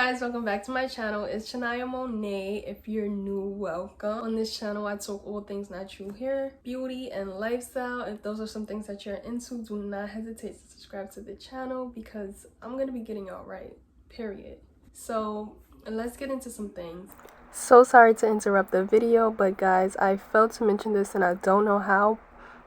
guys, welcome back to my channel. It's Shania Monet. If you're new, welcome. On this channel I talk all things natural hair, beauty, and lifestyle. If those are some things that you're into, do not hesitate to subscribe to the channel because I'm gonna be getting y'all right, period. So let's get into some things. So sorry to interrupt the video, but guys, I failed to mention this and I don't know how,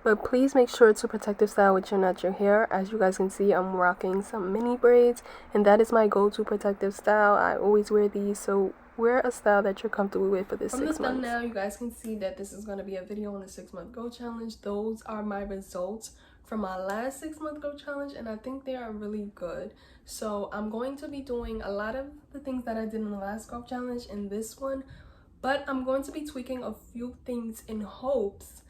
but please make sure to protective style with your natural hair. As you guys can see, I'm rocking some mini braids, and that is my go-to protective style. I always wear these, so wear a style that you're comfortable with for this 6 months. From the thumbnail, you guys can see that this is going to be a video on the 6-month Go Challenge. Those are my results from my last 6-month Go Challenge, and I think they are really good. So I'm going to be doing a lot of the things that I did in the last Go Challenge in this one, but I'm going to be tweaking a few things in hopes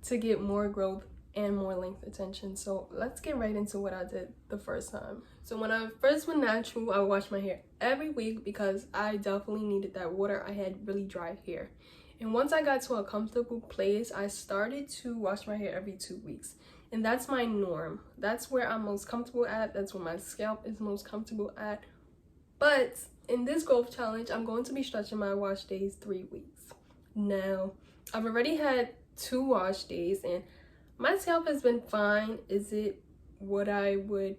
to get more growth and more length retention. So let's get right into what I did the first time. So when I first went natural, I washed my hair every week because I definitely needed that water. I had really dry hair, and once I got to a comfortable place, I started to wash my hair every 2 weeks, and that's my norm. That's where I'm most comfortable at. That's where my scalp is most comfortable at. But in this growth challenge, I'm going to be stretching my wash days 3 weeks. Now I've already had 2 wash days and my scalp has been fine. Is it what I would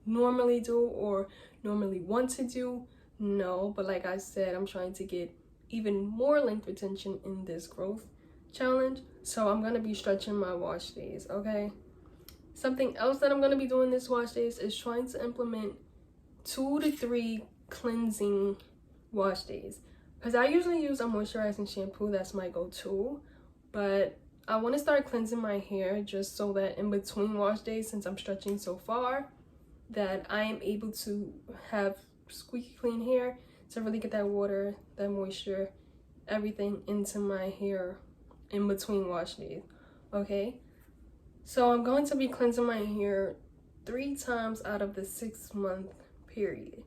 normally do or normally want to do? No, but like I said, I'm trying to get even more length retention in this growth challenge, so I'm going to be stretching my wash days. Okay, something else that I'm going to be doing this wash days is trying to implement 2 to 3 cleansing wash days, because I usually use a moisturizing shampoo. That's my go-to, but I want to start cleansing my hair just so that in between wash days, since I'm stretching so far, that I am able to have squeaky clean hair to really get that water, that moisture, everything into my hair in between wash days. Okay, so I'm going to be cleansing my hair 3 times out of the 6-month period.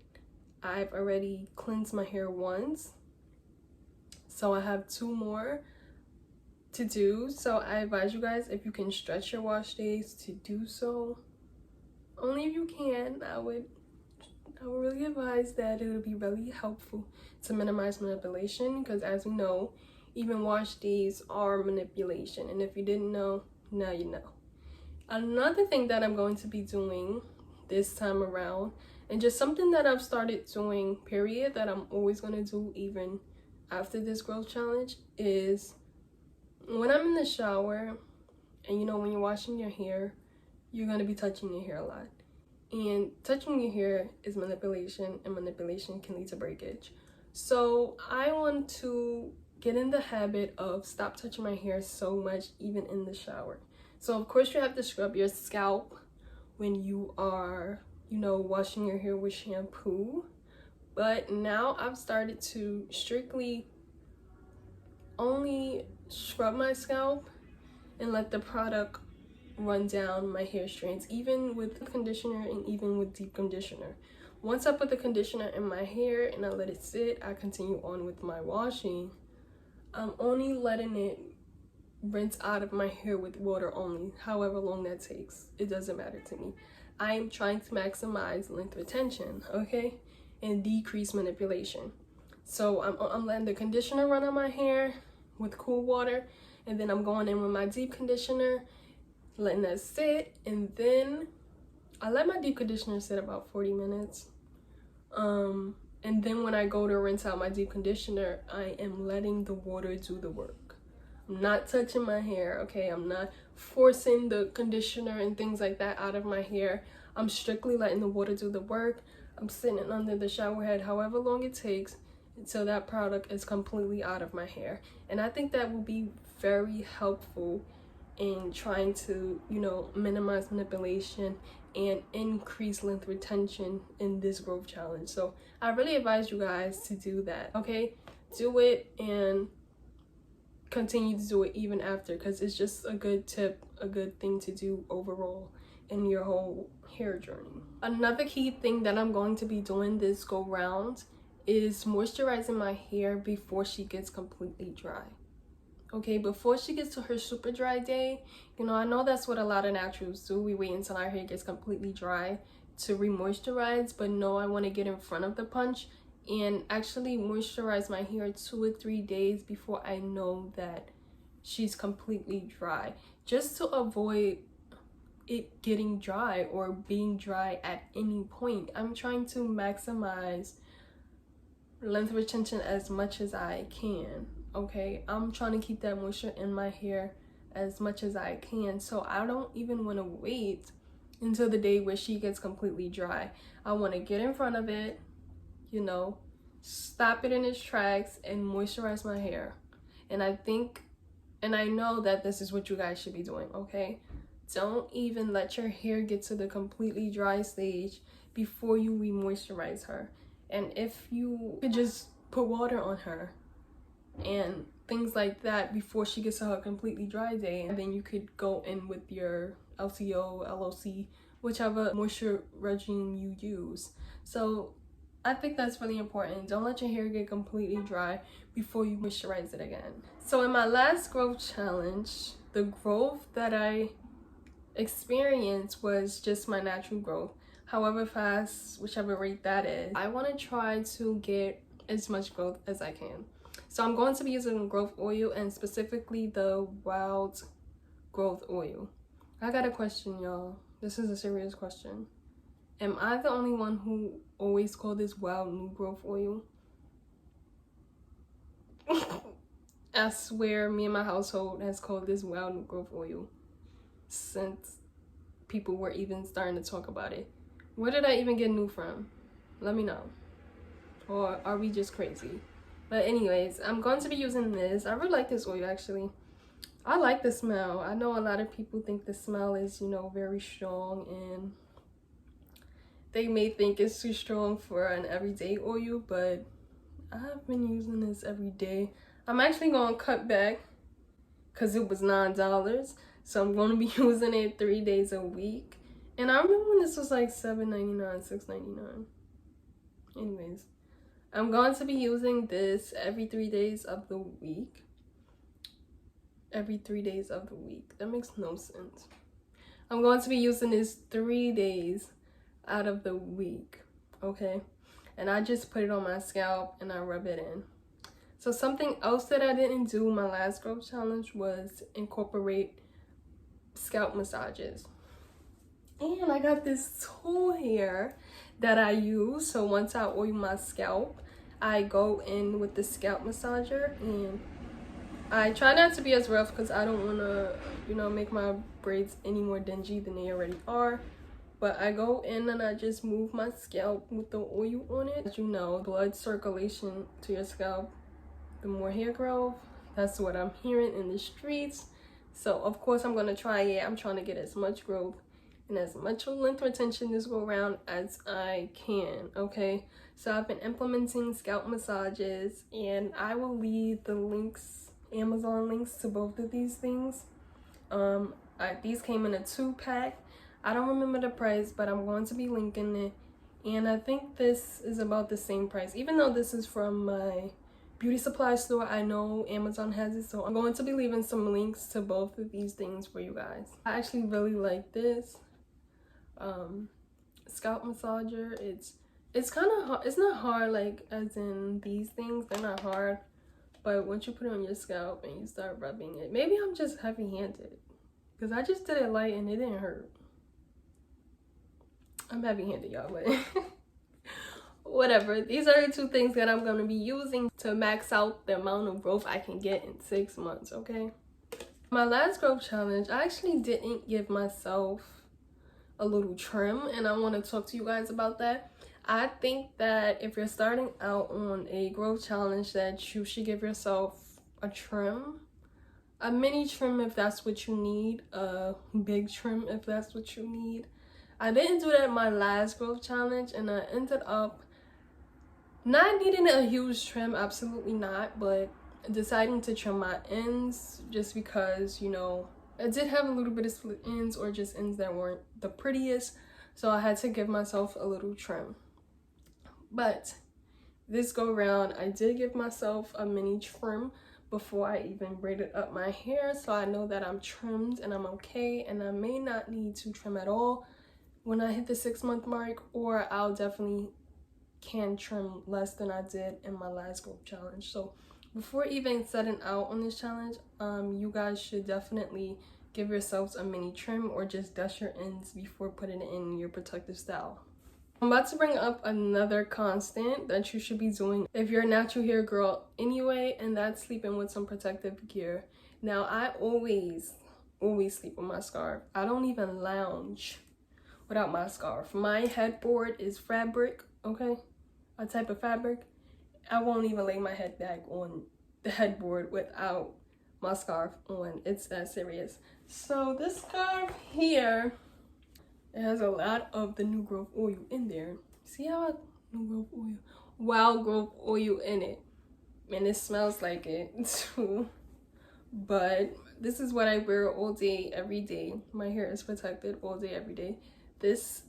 I've already cleansed my hair once, so I have 2 more to do. So I advise you guys, if you can stretch your wash days, to do so. Only if you can. I would really advise that. It would be really helpful to minimize manipulation, because as we know, even wash days are manipulation, and if you didn't know, now you know. Another thing that I'm going to be doing this time around, and just something that I've started doing period, that I'm always going to do even after this growth challenge, is when I'm in the shower, and you know, when you're washing your hair, you're going to be touching your hair a lot. And touching your hair is manipulation, and manipulation can lead to breakage. So I want to get in the habit of stop touching my hair so much, even in the shower. So of course you have to scrub your scalp when you are, you know, washing your hair with shampoo. But now I've started to strictly only scrub my scalp and let the product run down my hair strands, even with conditioner and even with deep conditioner. Once I put the conditioner in my hair and I let it sit, I continue on with my washing. I'm only letting it rinse out of my hair with water only, however long that takes. It doesn't matter to me. I am trying to maximize length retention, okay, and decrease manipulation. So I'm letting the conditioner run on my hair with cool water, and then I'm going in with my deep conditioner, letting that sit, and then I let my deep conditioner sit about 40 minutes. And then when I go to rinse out my deep conditioner, I am letting the water do the work. I'm not touching my hair, okay? I'm not forcing the conditioner and things like that out of my hair. I'm strictly letting the water do the work. I'm sitting under the shower head however long it takes until that product is completely out of my hair. And I think that will be very helpful in trying to, you know, minimize manipulation and increase length retention in this growth challenge. So I really advise you guys to do that, okay? Do it and continue to do it even after, because it's just a good tip, a good thing to do overall in your whole hair journey. Another key thing that I'm going to be doing this go round is moisturizing my hair before she gets completely dry. Okay, before she gets to her super dry day. You know, I know that's what a lot of naturals do. We wait until our hair gets completely dry to re-moisturize, but no, I want to get in front of the punch and actually moisturize my hair 2 or 3 days before I know that she's completely dry, just to avoid it getting dry or being dry at any point. I'm trying to maximize length retention as much as I can. Okay, I'm trying to keep that moisture in my hair as much as I can, so I don't even want to wait until the day where she gets completely dry. I want to get in front of it, you know, stop it in its tracks and moisturize my hair. And I think, and I know that this is what you guys should be doing, okay? Don't even let your hair get to the completely dry stage before you re-moisturize her. And if you could just put water on her and things like that before she gets to her completely dry day, and then you could go in with your LCO, LOC, whichever moisture regime you use. So I think that's really important. Don't let your hair get completely dry before you moisturize it again. So in my last growth challenge, the growth that I experienced was just my natural growth, however fast, whichever rate that is. I want to try to get as much growth as I can. So I'm going to be using growth oil, and specifically the wild growth oil. I got a question, y'all. This is a serious question. Am I the only one who always call this wild new growth oil? I swear me and my household has called this wild new growth oil since people were even starting to talk about it. Where did I even get new from? Let me know. Or are we just crazy? But anyways, I'm going to be using this. I really like this oil, actually. I like the smell. I know a lot of people think the smell is, you know, very strong, and they may think it's too strong for an everyday oil, but I've been using this every day. I'm actually going to cut back because it was $9. So I'm going to be using it 3 days a week. And I remember when this was like $7.99, $6.99. Anyways, I'm going to be using this every 3 days of the week. Every 3 days of the week. That makes no sense. I'm going to be using this 3 days out of the week. Okay? And I just put it on my scalp and I rub it in. So something else that I didn't do in my last growth challenge was incorporate scalp massages. And I got this tool here that I use. So once I oil my scalp, I go in with the scalp massager, and I try not to be as rough because I don't want to, you know, make my braids any more dingy than they already are. But I go in and I just move my scalp with the oil on it. As you know, blood circulation to your scalp, the more hair growth. That's what I'm hearing in the streets. So of course I'm going to try it. I'm trying to get as much growth and as much length retention this go around as I can. Okay, so I've been implementing scalp massages, and I will leave the links, Amazon links to both of these things. These came in a 2-pack. I don't remember the price, but I'm going to be linking it, and I think this is about the same price. Even though this is from my beauty supply store, I know Amazon has it, so I'm going to be leaving some links to both of these things for you guys. I actually really like this scalp massager. It's kind of hard. It's not hard like as in these things, they're not hard, but once you put it on your scalp and you start rubbing it, maybe I'm just heavy-handed because I just did it light and it didn't hurt. I'm heavy-handed, y'all, but whatever. These are the 2 things that I'm going to be using to max out the amount of growth I can get in 6 months. Okay, my last growth challenge, I actually didn't give myself a little trim, and I want to talk to you guys about that. I think that if you're starting out on a growth challenge, that you should give yourself a trim, a mini trim if that's what you need, a big trim if that's what you need. I didn't do that in my last growth challenge, and I ended up not needing a huge trim, absolutely not, but deciding to trim my ends just because, you know, I did have a little bit of split ends or just ends that weren't the prettiest, so I had to give myself a little trim. But this go around, I did give myself a mini trim before I even braided up my hair, so I know that I'm trimmed and I'm okay, and I may not need to trim at all when I hit the 6-month mark, or I'll definitely can trim less than I did in my last growth challenge. So before even setting out on this challenge, you guys should definitely give yourselves a mini trim or just dust your ends before putting it in your protective style. I'm about to bring up another constant that you should be doing if you're a natural hair girl anyway, and that's sleeping with some protective gear. Now, I always sleep with my scarf. I don't even lounge without my scarf. My headboard is fabric, okay? A type of fabric. I won't even lay my head back on the headboard without my scarf on. It's that serious. So this scarf here, it has a lot of the new growth oil in there. See how new growth oil, wild growth oil in it, and it smells like it too. But this is what I wear all day, every day. My hair is protected all day, every day. This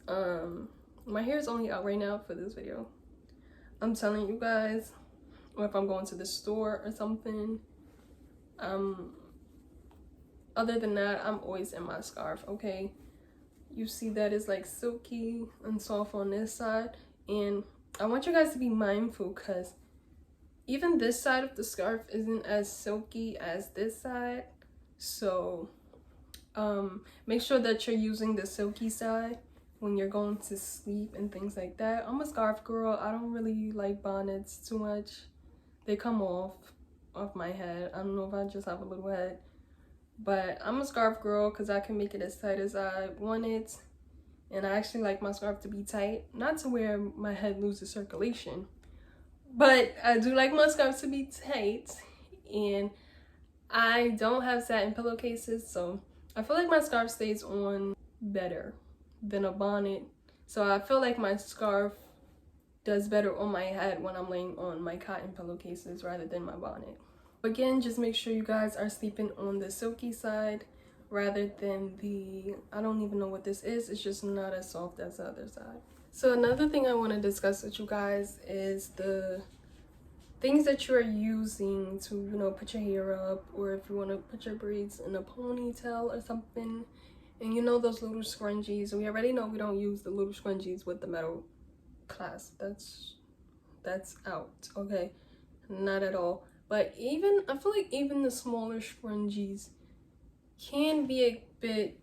my hair is only out right now for this video. I'm telling you guys, or if I'm going to the store or something, other than that, I'm always in my scarf, okay? You see that it's like silky and soft on this side, and I want you guys to be mindful because even this side of the scarf isn't as silky as this side. So make sure that you're using the silky side when you're going to sleep and things like that. I'm a scarf girl. I don't really like bonnets too much. They come off my head. I don't know if I just have a little head, but I'm a scarf girl because I can make it as tight as I want it. And I actually like my scarf to be tight, not to where my head loses circulation, but I do like my scarf to be tight. And I don't have satin pillowcases, so I feel like my scarf stays on better than a bonnet. So I feel like my scarf does better on my head when I'm laying on my cotton pillowcases rather than my bonnet. Again, just make sure you guys are sleeping on the silky side rather than the, I don't even know what this is. It's just not as soft as the other side. So another thing I want to discuss with you guys is the things that you're using to, you know, put your hair up, or if you want to put your braids in a ponytail or something. And you know those little scrunchies, we already know we don't use the little scrunchies with the metal clasp. That's out, okay? Not at all. But even, I feel like even the smaller scrunchies can be a bit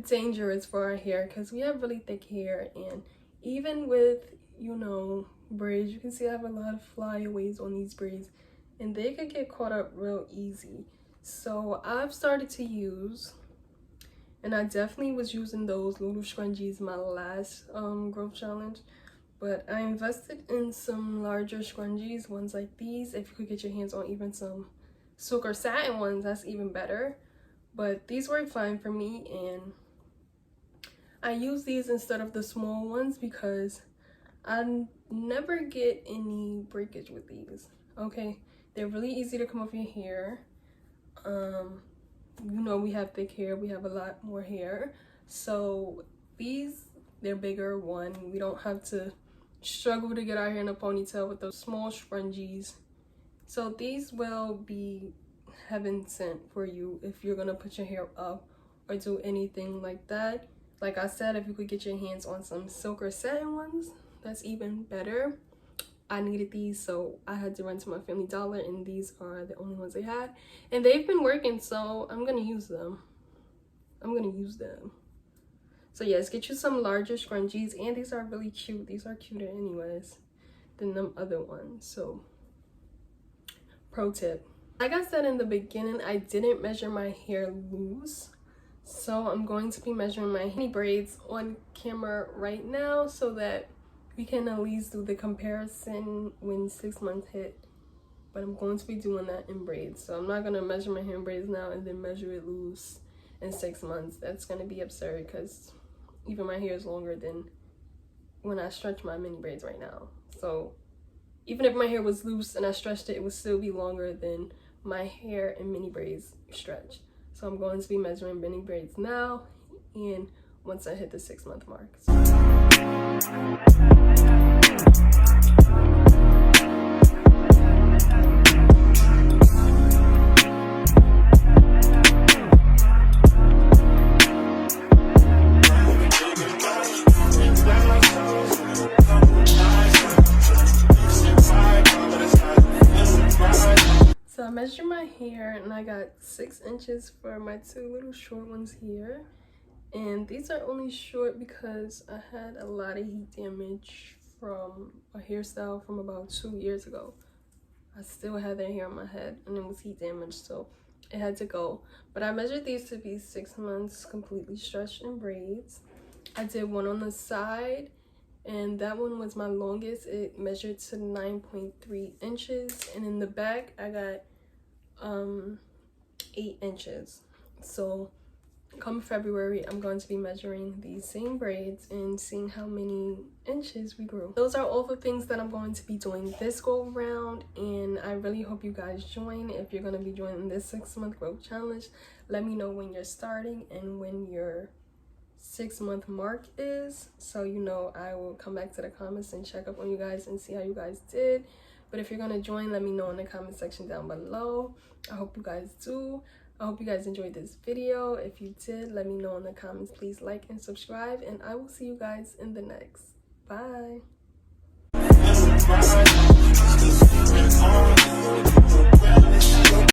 dangerous for our hair because we have really thick hair, and even with, you know, braids, you can see I have a lot of flyaways on these braids, and they could get caught up real easy. So I've started to use, and I definitely was using those little scrunchies my last growth challenge, but I invested in some larger scrunchies, ones like these. If you could get your hands on even some silk or satin ones, that's even better. But these work fine for me, and I use these instead of the small ones because I never get any breakage with these, okay? They're really easy to come off your hair. You know, we have thick hair, we have a lot more hair, so these, they're bigger. One, we don't have to struggle to get our hair in a ponytail with those small scrunchies. So these will be heaven sent for you if you're gonna put your hair up or do anything like that. Like I said, if you could get your hands on some silk or satin ones, that's even better. I needed these, so I had to run to my Family Dollar, and these are the only ones they had, and they've been working, so I'm gonna use them. So yes, get you some larger scrunchies, and these are really cute. These are cuter anyways than them other ones. So pro tip, like I said in the beginning, I didn't measure my hair loose, so I'm going to be measuring my braids on camera right now so that we can at least do the comparison when 6 months hit. But I'm going to be doing that in braids, so I'm not going to measure my hair in braids now and then measure it loose in 6 months. That's going to be absurd because even my hair is longer than when I stretch my mini braids right now. So even if my hair was loose and I stretched it, it would still be longer than my hair in mini braids stretch. So I'm going to be measuring mini braids now and once I hit the 6 month mark. measured my hair and I got 6 inches for my 2 little short ones here. And these are only short because I had a lot of heat damage from a hairstyle from about 2 years ago. I still had that hair on my head and it was heat damage, so it had to go. But I measured these to be 6 months completely stretched in braids. I did one on the side and that one was my longest. It measured to 9.3 inches, and in the back I got 8 inches. So come February, I'm going to be measuring these same braids and seeing how many inches we grew. Those are all the things that I'm going to be doing this go around, and I really hope you guys join. If you're going to be joining this 6-month growth challenge, let me know when you're starting and when your 6-month mark is, so you know I will come back to the comments and check up on you guys and see how you guys did. But if you're going to join, let me know in the comment section down below. I hope you guys do. I hope you guys enjoyed this video. If you did, let me know in the comments. Please like and subscribe, and I will see you guys in the next. Bye.